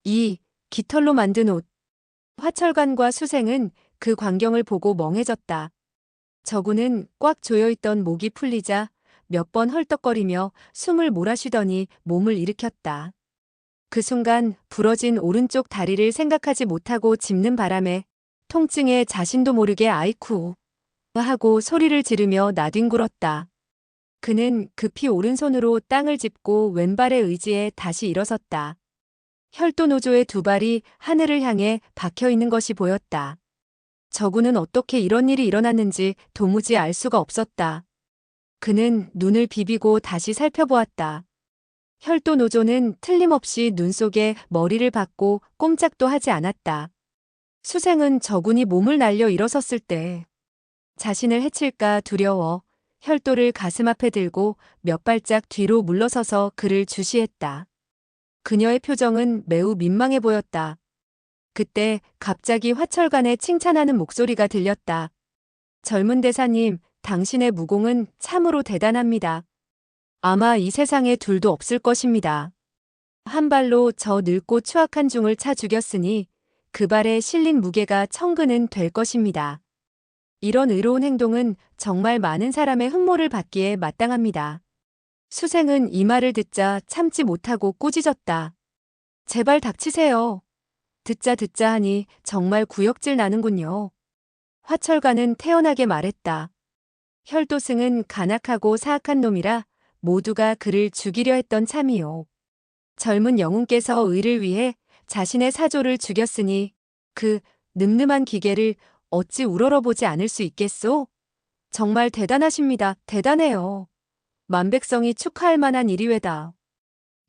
2. 깃털로 만든 옷. 화철관과 수생은 그 광경을 보고 멍해졌다. 저구는 꽉 조여있던 목이 풀리자 몇 번 헐떡거리며 숨을 몰아쉬더니 몸을 일으켰다. 그 순간 부러진 오른쪽 다리를 생각하지 못하고 짚는 바람에 통증에 자신도 모르게 아이쿠 하고 소리를 지르며 나뒹굴었다. 그는 급히 오른손으로 땅을 짚고 왼발에 의지해 다시 일어섰다. 혈도노조의 두 발이 하늘을 향해 박혀 있는 것이 보였다. 저구는 어떻게 이런 일이 일어났는지 도무지 알 수가 없었다. 그는 눈을 비비고 다시 살펴보았다. 혈도노조는 틀림없이 눈 속에 머리를 박고 꼼짝도 하지 않았다. 수생은 저군이 몸을 날려 일어섰을 때 자신을 해칠까 두려워 혈도를 가슴 앞에 들고 몇 발짝 뒤로 물러서서 그를 주시했다. 그녀의 표정은 매우 민망해 보였다. 그때 갑자기 화철관의 칭찬하는 목소리가 들렸다. 젊은 대사님, 당신의 무공은 참으로 대단합니다. 아마 이 세상에 둘도 없을 것입니다. 한 발로 저 늙고 추악한 중을 차 죽였으니 그 발에 실린 무게가 천근은 될 것입니다. 이런 의로운 행동은 정말 많은 사람의 흠모를 받기에 마땅합니다. 수생은 이 말을 듣자 참지 못하고 꾸짖었다. 제발 닥치세요. 듣자 하니 정말 구역질 나는군요. 화철관은 태연하게 말했다. 혈도승은 간악하고 사악한 놈이라 모두가 그를 죽이려 했던 참이요. 젊은 영웅께서 의를 위해 자신의 사조를 죽였으니 그 늠름한 기계를 어찌 우러러보지 않을 수 있겠소? 정말 대단하십니다. 대단해요. 만백성이 축하할 만한 일이외다.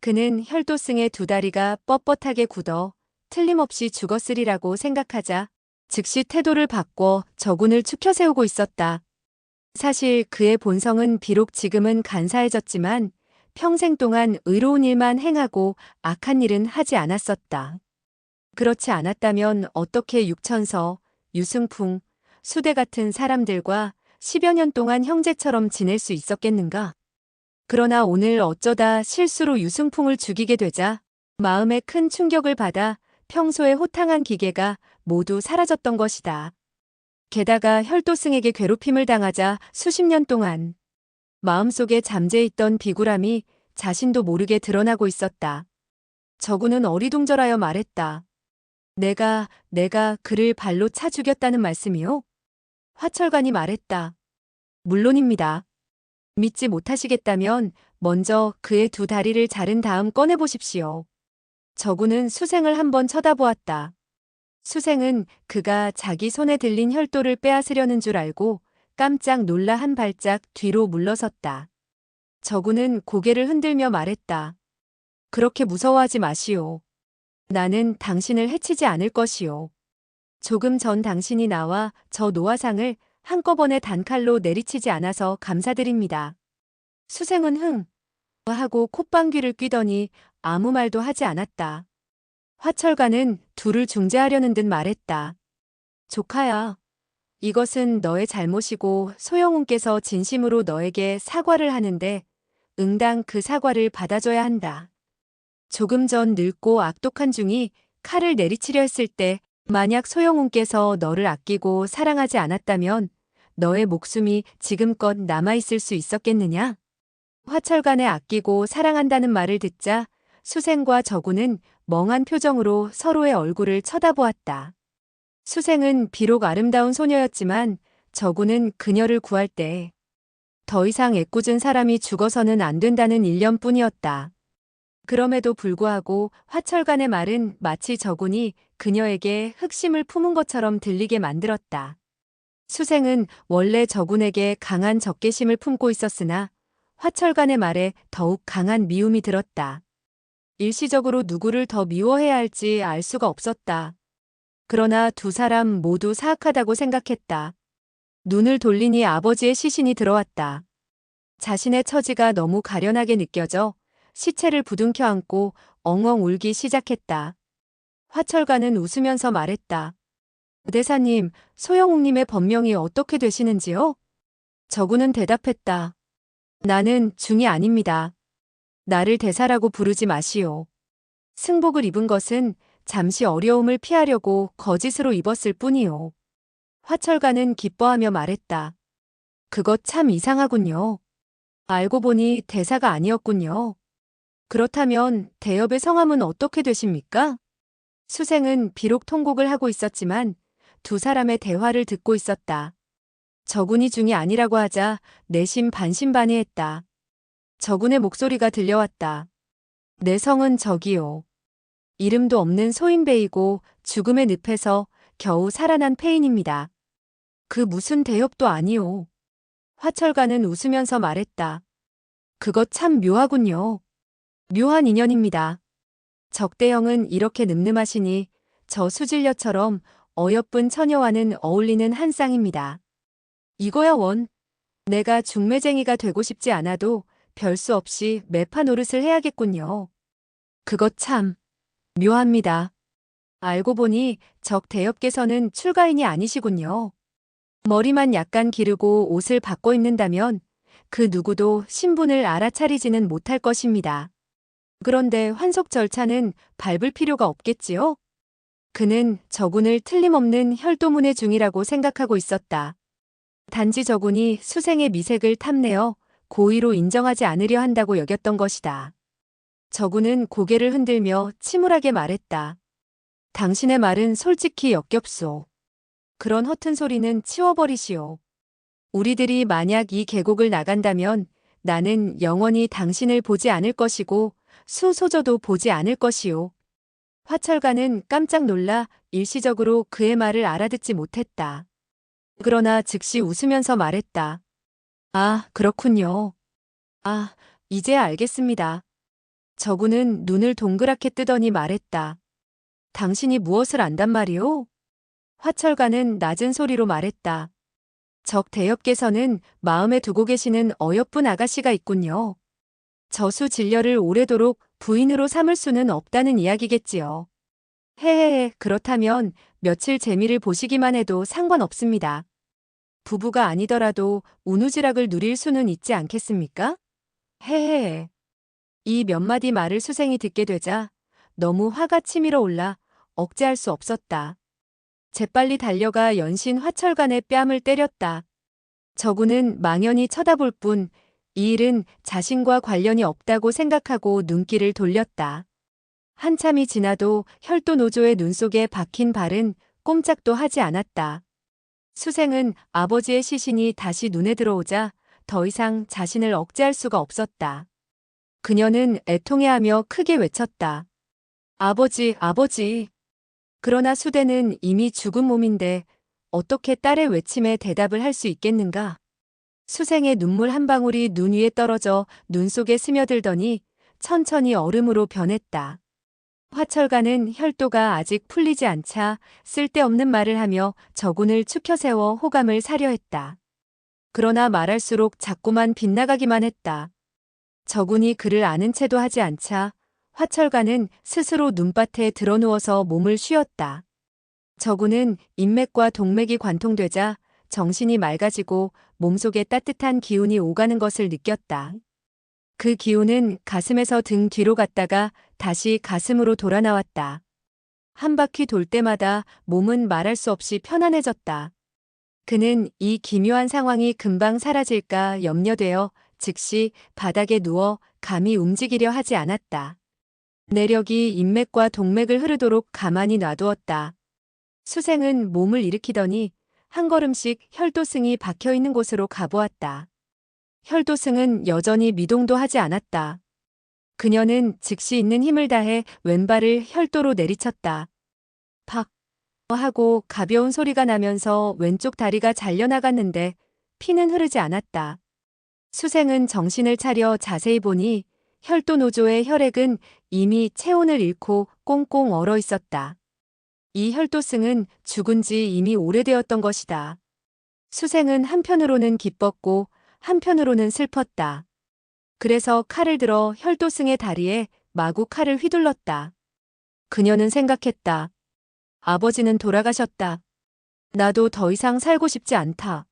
그는 혈도승의 두 다리가 뻣뻣하게 굳어 틀림없이 죽었으리라고 생각하자 즉시 태도를 바꿔 저군을 추켜 세우고 있었다. 사실 그의 본성은 비록 지금은 간사해졌지만 평생 동안 의로운 일만 행하고 악한 일은 하지 않았었다. 그렇지 않았다면 어떻게 육천서, 유승풍, 수대 같은 사람들과 10여 년 동안 형제처럼 지낼 수 있었겠는가? 그러나 오늘 어쩌다 실수로 유승풍을 죽이게 되자 마음에 큰 충격을 받아 평소에 호탕한 기계가 모두 사라졌던 것이다. 게다가 혈도승에게 괴롭힘을 당하자 수십 년 동안 마음속에 잠재있던 비굴함이 자신도 모르게 드러나고 있었다. 저구는 어리둥절하여 말했다. 내가 그를 발로 차 죽였다는 말씀이요? 화철관이 말했다. 물론입니다. 믿지 못하시겠다면 먼저 그의 두 다리를 자른 다음 꺼내보십시오. 저구는 수생을 한번 쳐다보았다. 수생은 그가 자기 손에 들린 혈도를 빼앗으려는 줄 알고 깜짝 놀라 한 발짝 뒤로 물러섰다. 저구는 고개를 흔들며 말했다. 그렇게 무서워하지 마시오. 나는 당신을 해치지 않을 것이오. 조금 전 당신이 나와 저 노화상을 한꺼번에 단칼로 내리치지 않아서 감사드립니다. 수생은 흥 하고 콧방귀를 뀌더니 아무 말도 하지 않았다. 화철관은 둘을 중재하려는 듯 말했다. 조카야, 이것은 너의 잘못이고 소영훈께서 진심으로 너에게 사과를 하는데 응당 그 사과를 받아줘야 한다. 조금 전 늙고 악독한 중이 칼을 내리치려 했을 때 만약 소영훈께서 너를 아끼고 사랑하지 않았다면 너의 목숨이 지금껏 남아있을 수 있었겠느냐? 화철관의 아끼고 사랑한다는 말을 듣자 수생과 저구는 멍한 표정으로 서로의 얼굴을 쳐다보았다. 수생은 비록 아름다운 소녀였지만 저구는 그녀를 구할 때 더 이상 애꿎은 사람이 죽어서는 안 된다는 일념뿐이었다. 그럼에도 불구하고 화철관의 말은 마치 저군이 그녀에게 흑심을 품은 것처럼 들리게 만들었다. 수생은 원래 저군에게 강한 적개심을 품고 있었으나 화철관의 말에 더욱 강한 미움이 들었다. 일시적으로 누구를 더 미워해야 할지 알 수가 없었다. 그러나 두 사람 모두 사악하다고 생각했다. 눈을 돌리니 아버지의 시신이 들어왔다. 자신의 처지가 너무 가련하게 느껴져 시체를 부둥켜 안고 엉엉 울기 시작했다. 화철관은 웃으면서 말했다. 대사님, 소영욱님의 법명이 어떻게 되시는지요? 저구는 대답했다. 나는 중이 아닙니다. 나를 대사라고 부르지 마시오. 승복을 입은 것은 잠시 어려움을 피하려고 거짓으로 입었을 뿐이요. 화철가는 기뻐하며 말했다. 그것 참 이상하군요. 알고 보니 대사가 아니었군요. 그렇다면 대엽의 성함은 어떻게 되십니까? 수생은 비록 통곡을 하고 있었지만 두 사람의 대화를 듣고 있었다. 저군이 중이 아니라고 하자 내심 반신반의했다. 저군의 목소리가 들려왔다. 내 성은 적이요. 이름도 없는 소인배이고 죽음의 늪에서 겨우 살아난 폐인입니다. 그 무슨 대엽도 아니오. 화철가는 웃으면서 말했다. 그것 참 묘하군요. 묘한 인연입니다. 적대형은 이렇게 늠름하시니 저 수질녀처럼 어여쁜 처녀와는 어울리는 한 쌍입니다. 이거야 원. 내가 중매쟁이가 되고 싶지 않아도 별 수 없이 매파 노릇을 해야겠군요. 그것 참 묘합니다. 알고 보니 적 대엽께서는 출가인이 아니시군요. 머리만 약간 기르고 옷을 바꿔 입는다면 그 누구도 신분을 알아차리지는 못할 것입니다. 그런데 환속 절차는 밟을 필요가 없겠지요? 그는 저군을 틀림없는 혈도문의 중이라고 생각하고 있었다. 단지 저군이 수생의 미색을 탐내어 고의로 인정하지 않으려 한다고 여겼던 것이다. 저군은 고개를 흔들며 침울하게 말했다. 당신의 말은 솔직히 역겹소. 그런 허튼 소리는 치워버리시오. 우리들이 만약 이 계곡을 나간다면 나는 영원히 당신을 보지 않을 것이고 수소저도 보지 않을 것이오. 화철가는 깜짝 놀라 일시적으로 그의 말을 알아듣지 못했다. 그러나 즉시 웃으면서 말했다. 아, 그렇군요. 아, 이제 알겠습니다. 저군은 눈을 동그랗게 뜨더니 말했다. 당신이 무엇을 안단 말이오? 화철가는 낮은 소리로 말했다. 적 대엽께서는 마음에 두고 계시는 어여쁜 아가씨가 있군요. 저수 진려를 오래도록 부인으로 삼을 수는 없다는 이야기겠지요. 헤헤헤, 그렇다면 며칠 재미를 보시기만 해도 상관없습니다. 부부가 아니더라도 운우지락을 누릴 수는 있지 않겠습니까? 헤헤헤. 이 몇 마디 말을 수생이 듣게 되자 너무 화가 치밀어 올라 억제할 수 없었다. 재빨리 달려가 연신 화철간의 뺨을 때렸다. 저군은 망연히 쳐다볼 뿐 이 일은 자신과 관련이 없다고 생각하고 눈길을 돌렸다. 한참이 지나도 혈도 노조의 눈 속에 박힌 발은 꼼짝도 하지 않았다. 수생은 아버지의 시신이 다시 눈에 들어오자 더 이상 자신을 억제할 수가 없었다. 그녀는 애통해하며 크게 외쳤다. 아버지, 아버지. 그러나 수대는 이미 죽은 몸인데 어떻게 딸의 외침에 대답을 할 수 있겠는가? 수생의 눈물 한 방울이 눈 위에 떨어져 눈 속에 스며들더니 천천히 얼음으로 변했다. 화철가는 혈도가 아직 풀리지 않자 쓸데없는 말을 하며 저군을 추켜 세워 호감을 사려 했다. 그러나 말할수록 자꾸만 빗나가기만 했다. 저군이 그를 아는 채도 하지 않자 화철가는 스스로 눈밭에 드러누워서 몸을 쉬었다. 저군은 인맥과 동맥이 관통되자 정신이 맑아지고 몸속에 따뜻한 기운이 오가는 것을 느꼈다. 그 기운은 가슴에서 등 뒤로 갔다가 다시 가슴으로 돌아 나왔다. 한 바퀴 돌 때마다 몸은 말할 수 없이 편안해졌다. 그는 이 기묘한 상황이 금방 사라질까 염려되어 즉시 바닥에 누워 감히 움직이려 하지 않았다. 내력이 인맥과 동맥을 흐르도록 가만히 놔두었다. 수생은 몸을 일으키더니 한 걸음씩 혈도승이 박혀있는 곳으로 가보았다. 혈도승은 여전히 미동도 하지 않았다. 그녀는 즉시 있는 힘을 다해 왼발을 혈도로 내리쳤다. 팍 하고 가벼운 소리가 나면서 왼쪽 다리가 잘려나갔는데 피는 흐르지 않았다. 수생은 정신을 차려 자세히 보니 혈도 노조의 혈액은 이미 체온을 잃고 꽁꽁 얼어 있었다. 이 혈도승은 죽은 지 이미 오래되었던 것이다. 수생은 한편으로는 기뻤고 한편으로는 슬펐다. 그래서 칼을 들어 혈도승의 다리에 마구 칼을 휘둘렀다. 그녀는 생각했다. 아버지는 돌아가셨다. 나도 더 이상 살고 싶지 않다.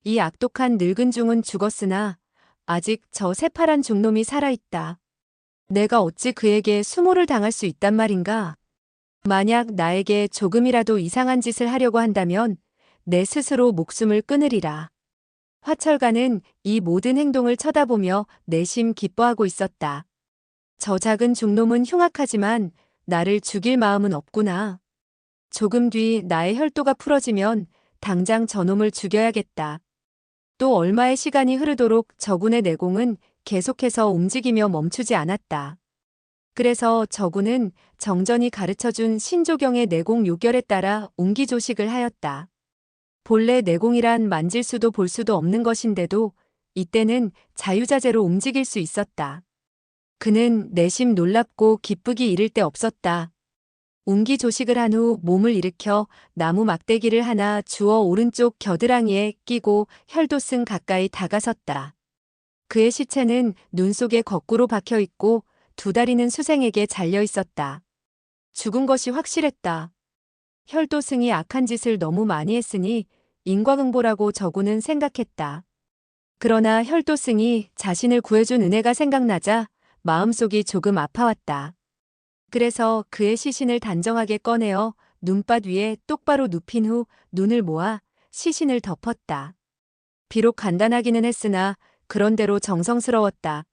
이 악독한 늙은 중은 죽었으나 아직 저 새파란 중놈이 살아있다. 내가 어찌 그에게 수모를 당할 수 있단 말인가? 만약 나에게 조금이라도 이상한 짓을 하려고 한다면 내 스스로 목숨을 끊으리라. 화철가는 이 모든 행동을 쳐다보며 내심 기뻐하고 있었다. 저 작은 중놈은 흉악하지만 나를 죽일 마음은 없구나. 조금 뒤 나의 혈도가 풀어지면 당장 저놈을 죽여야겠다. 또 얼마의 시간이 흐르도록 저군의 내공은 계속해서 움직이며 멈추지 않았다. 그래서 저군은 정전이 가르쳐준 신조경의 내공 요결에 따라 옹기조식을 하였다. 본래 내공이란 만질 수도 볼 수도 없는 것인데도 이때는 자유자재로 움직일 수 있었다. 그는 내심 놀랍고 기쁘기 이를 데 없었다. 옹기조식을 한 후 몸을 일으켜 나무 막대기를 하나 주워 오른쪽 겨드랑이에 끼고 혈도승 가까이 다가섰다. 그의 시체는 눈 속에 거꾸로 박혀 있고 두 다리는 수생에게 잘려 있었다. 죽은 것이 확실했다. 혈도승이 악한 짓을 너무 많이 했으니 인과응보라고 저구는 생각했다. 그러나 혈도승이 자신을 구해준 은혜가 생각나자 마음속이 조금 아파왔다. 그래서 그의 시신을 단정하게 꺼내어 눈밭 위에 똑바로 눕힌 후 눈을 모아 시신을 덮었다. 비록 간단하기는 했으나 그런대로 정성스러웠다.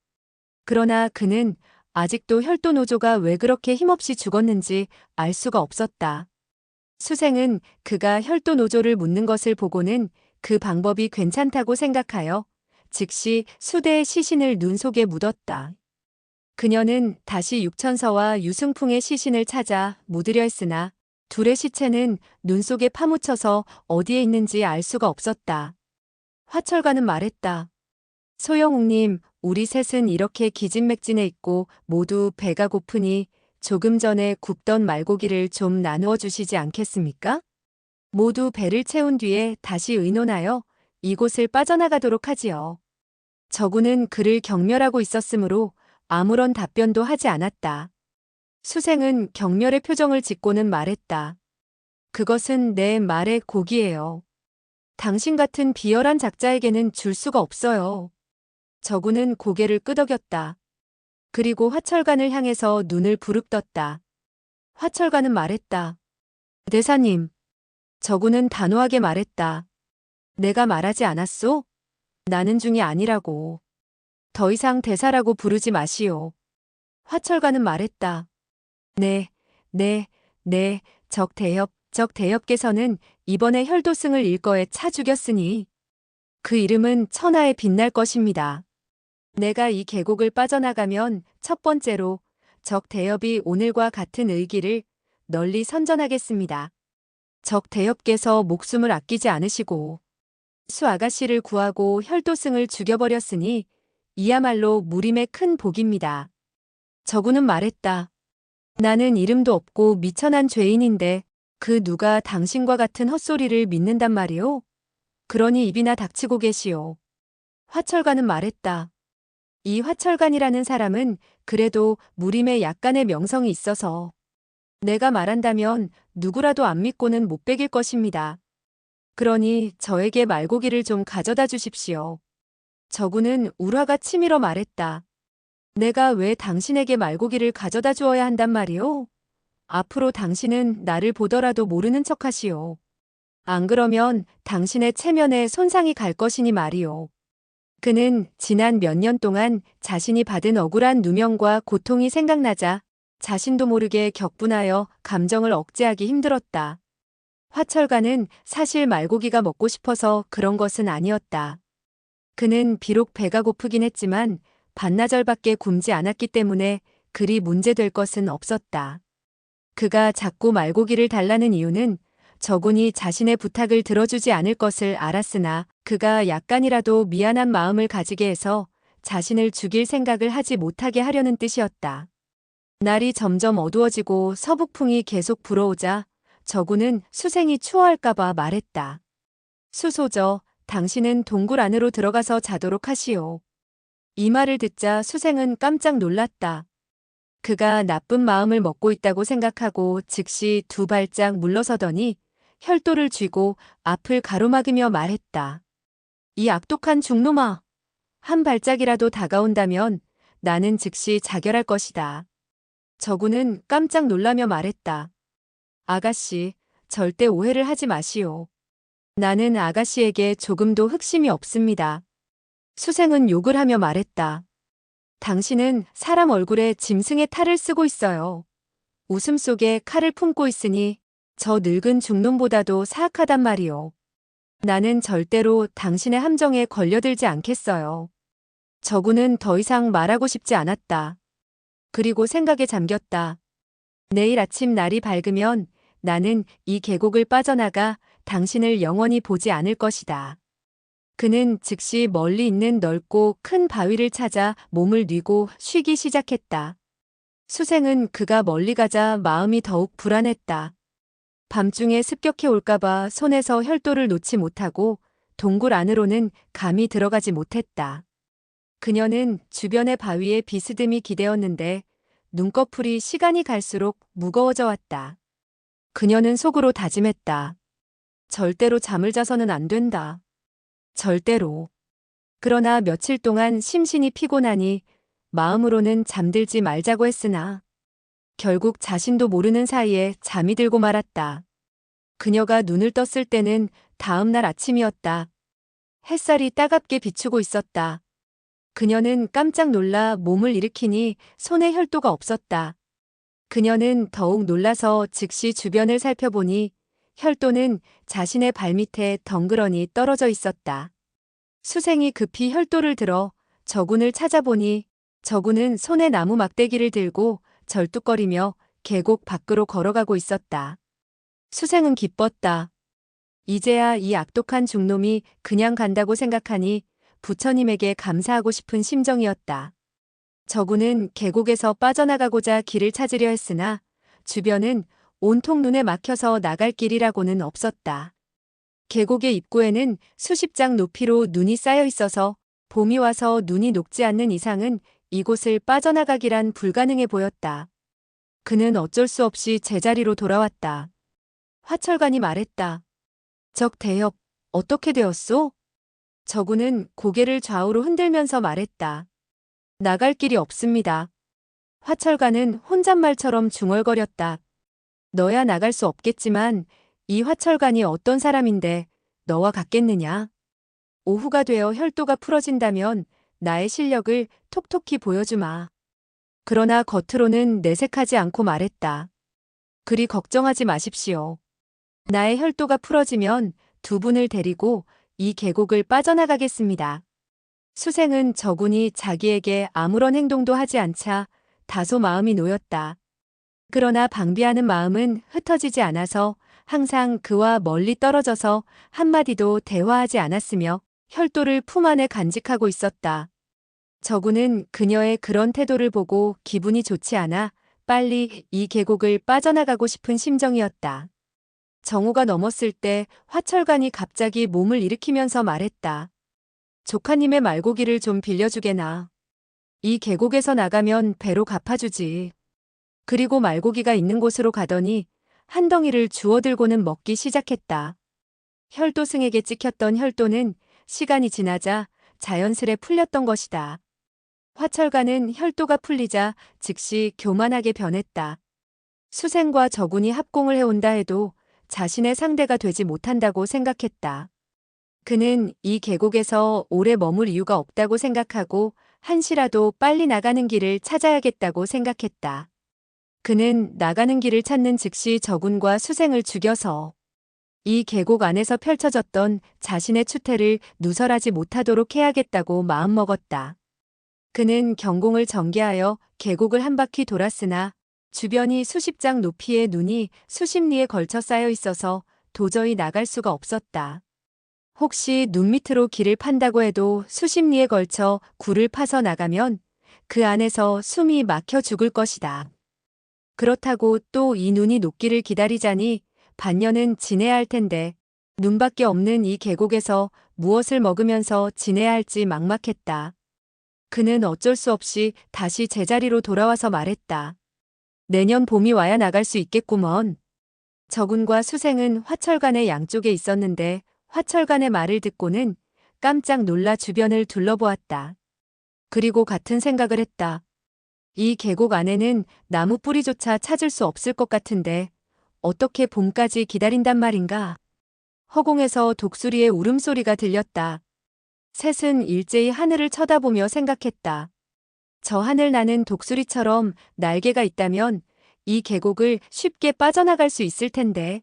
그러나 그는 아직도 혈도노조가 왜 그렇게 힘없이 죽었는지 알 수가 없었다. 수생은 그가 혈도노조를 묻는 것을 보고는 그 방법이 괜찮다고 생각하여 즉시 수대의 시신을 눈 속에 묻었다. 그녀는 다시 육천서와 유승풍의 시신을 찾아 묻으려 했으나 둘의 시체는 눈 속에 파묻혀서 어디에 있는지 알 수가 없었다. 화철가는 말했다. 소영욱님, 우리 셋은 이렇게 기진맥진해 있고 모두 배가 고프니 조금 전에 굽던 말고기를 좀 나누어 주시지 않겠습니까? 모두 배를 채운 뒤에 다시 의논하여 이곳을 빠져나가도록 하지요. 저구는 그를 경멸하고 있었으므로 아무런 답변도 하지 않았다. 수생은 경멸의 표정을 짓고는 말했다. 그것은 내 말의 고기예요. 당신 같은 비열한 작자에게는 줄 수가 없어요. 저구는 고개를 끄덕였다. 그리고 화철간을 향해서 눈을 부릅떴다. 화철간은 말했다. 대사님. 저구는 단호하게 말했다. 내가 말하지 않았소? 나는 중이 아니라고. 더 이상 대사라고 부르지 마시오. 화철간은 말했다. 네, 적대협께서는 이번에 혈도승을 일거에 차 죽였으니 그 이름은 천하에 빛날 것입니다. 내가 이 계곡을 빠져나가면 첫 번째로 적대협이 오늘과 같은 의기를 널리 선전하겠습니다. 적대협께서 목숨을 아끼지 않으시고 수 아가씨를 구하고 혈도승을 죽여버렸으니 이야말로 무림의 큰 복입니다. 저구는 말했다. 나는 이름도 없고 미천한 죄인인데 그 누가 당신과 같은 헛소리를 믿는단 말이오? 그러니 입이나 닥치고 계시오. 화철간은 말했다. 이 화철간이라는 사람은 그래도 무림에 약간의 명성이 있어서 내가 말한다면 누구라도 안 믿고는 못 베길 것입니다. 그러니 저에게 말고기를 좀 가져다 주십시오. 저구는 울화가 치밀어 말했다. 내가 왜 당신에게 말고기를 가져다 주어야 한단 말이오? 앞으로 당신은 나를 보더라도 모르는 척하시오. 안 그러면 당신의 체면에 손상이 갈 것이니 말이오. 그는 지난 몇 년 동안 자신이 받은 억울한 누명과 고통이 생각나자 자신도 모르게 격분하여 감정을 억제하기 힘들었다. 화철가는 사실 말고기가 먹고 싶어서 그런 것은 아니었다. 그는 비록 배가 고프긴 했지만 반나절밖에 굶지 않았기 때문에 그리 문제될 것은 없었다. 그가 자꾸 말고기를 달라는 이유는 저군이 자신의 부탁을 들어주지 않을 것을 알았으나 그가 약간이라도 미안한 마음을 가지게 해서 자신을 죽일 생각을 하지 못하게 하려는 뜻이었다. 날이 점점 어두워지고 서북풍이 계속 불어오자 저군은 수생이 추워할까봐 말했다. 수소저, 당신은 동굴 안으로 들어가서 자도록 하시오. 이 말을 듣자 수생은 깜짝 놀랐다. 그가 나쁜 마음을 먹고 있다고 생각하고 즉시 두 발짝 물러서더니 혈도를 쥐고 앞을 가로막으며 말했다. 이 악독한 중놈아! 한 발짝이라도 다가온다면 나는 즉시 자결할 것이다. 저구는 깜짝 놀라며 말했다. 아가씨, 절대 오해를 하지 마시오. 나는 아가씨에게 조금도 흑심이 없습니다. 수생은 욕을 하며 말했다. 당신은 사람 얼굴에 짐승의 탈을 쓰고 있어요. 웃음 속에 칼을 품고 있으니 저 늙은 중놈보다도 사악하단 말이오. 나는 절대로 당신의 함정에 걸려들지 않겠어요. 저구는 더 이상 말하고 싶지 않았다. 그리고 생각에 잠겼다. 내일 아침 날이 밝으면 나는 이 계곡을 빠져나가 당신을 영원히 보지 않을 것이다. 그는 즉시 멀리 있는 넓고 큰 바위를 찾아 몸을 뉘고 쉬기 시작했다. 수생은 그가 멀리 가자 마음이 더욱 불안했다. 밤중에 습격해 올까봐 손에서 혈도를 놓지 못하고 동굴 안으로는 감히 들어가지 못했다. 그녀는 주변의 바위에 비스듬히 기대었는데 눈꺼풀이 시간이 갈수록 무거워져 왔다. 그녀는 속으로 다짐했다. 절대로 잠을 자서는 안 된다. 절대로. 그러나 며칠 동안 심신이 피곤하니 마음으로는 잠들지 말자고 했으나 결국 자신도 모르는 사이에 잠이 들고 말았다. 그녀가 눈을 떴을 때는 다음 날 아침이었다. 햇살이 따갑게 비추고 있었다. 그녀는 깜짝 놀라 몸을 일으키니 손에 혈도가 없었다. 그녀는 더욱 놀라서 즉시 주변을 살펴보니 혈도는 자신의 발밑에 덩그러니 떨어져 있었다. 수생이 급히 혈도를 들어 저군을 찾아보니 저군은 손에 나무 막대기를 들고 절뚝거리며 계곡 밖으로 걸어가고 있었다. 수생은 기뻤다. 이제야 이 악독한 중놈이 그냥 간다고 생각하니 부처님에게 감사하고 싶은 심정이었다. 저군은 계곡에서 빠져나가고자 길을 찾으려 했으나 주변은 온통 눈에 막혀서 나갈 길이라고는 없었다. 계곡의 입구에는 수십 장 높이로 눈이 쌓여 있어서 봄이 와서 눈이 녹지 않는 이상은 이곳을 빠져나가기란 불가능해 보였다. 그는 어쩔 수 없이 제자리로 돌아왔다. 화철관이 말했다. 적대엽, 어떻게 되었소? 저구는 고개를 좌우로 흔들면서 말했다. 나갈 길이 없습니다. 화철관은 혼잣말처럼 중얼거렸다. 너야 나갈 수 없겠지만 이 화철관이 어떤 사람인데 너와 같겠느냐? 오후가 되어 혈도가 풀어진다면 나의 실력을 톡톡히 보여주마. 그러나 겉으로는 내색하지 않고 말했다. 그리 걱정하지 마십시오. 나의 혈도가 풀어지면 두 분을 데리고 이 계곡을 빠져나가겠습니다. 수생은 저군이 자기에게 아무런 행동도 하지 않자 다소 마음이 놓였다. 그러나 방비하는 마음은 흩어지지 않아서 항상 그와 멀리 떨어져서 한마디도 대화하지 않았으며 혈도를 품 안에 간직하고 있었다. 저군은 그녀의 그런 태도를 보고 기분이 좋지 않아 빨리 이 계곡을 빠져나가고 싶은 심정이었다. 정오가 넘었을 때 화철관이 갑자기 몸을 일으키면서 말했다. 조카님의 말고기를 좀 빌려주게나. 이 계곡에서 나가면 배로 갚아주지. 그리고 말고기가 있는 곳으로 가더니 한 덩이를 주워들고는 먹기 시작했다. 혈도승에게 찍혔던 혈도는 시간이 지나자 자연스레 풀렸던 것이다. 화철관은 혈도가 풀리자 즉시 교만하게 변했다. 수생과 저군이 합공을 해온다 해도 자신의 상대가 되지 못한다고 생각했다. 그는 이 계곡에서 오래 머물 이유가 없다고 생각하고 한시라도 빨리 나가는 길을 찾아야겠다고 생각했다. 그는 나가는 길을 찾는 즉시 저군과 수생을 죽여서 이 계곡 안에서 펼쳐졌던 자신의 추태를 누설하지 못하도록 해야겠다고 마음먹었다. 그는 경공을 전개하여 계곡을 한 바퀴 돌았으나 주변이 수십 장 높이의 눈이 수십 리에 걸쳐 쌓여 있어서 도저히 나갈 수가 없었다. 혹시 눈 밑으로 길을 판다고 해도 수십 리에 걸쳐 굴을 파서 나가면 그 안에서 숨이 막혀 죽을 것이다. 그렇다고 또 이 눈이 녹기를 기다리자니 반년은 지내야 할 텐데 눈밖에 없는 이 계곡에서 무엇을 먹으면서 지내야 할지 막막했다. 그는 어쩔 수 없이 다시 제자리로 돌아와서 말했다. 내년 봄이 와야 나갈 수 있겠구먼. 저군과 수생은 화철관의 양쪽에 있었는데 화철관의 말을 듣고는 깜짝 놀라 주변을 둘러보았다. 그리고 같은 생각을 했다. 이 계곡 안에는 나무 뿌리조차 찾을 수 없을 것 같은데 어떻게 봄까지 기다린단 말인가? 허공에서 독수리의 울음소리가 들렸다. 셋은 일제히 하늘을 쳐다보며 생각했다. 저 하늘 나는 독수리처럼 날개가 있다면 이 계곡을 쉽게 빠져나갈 수 있을 텐데.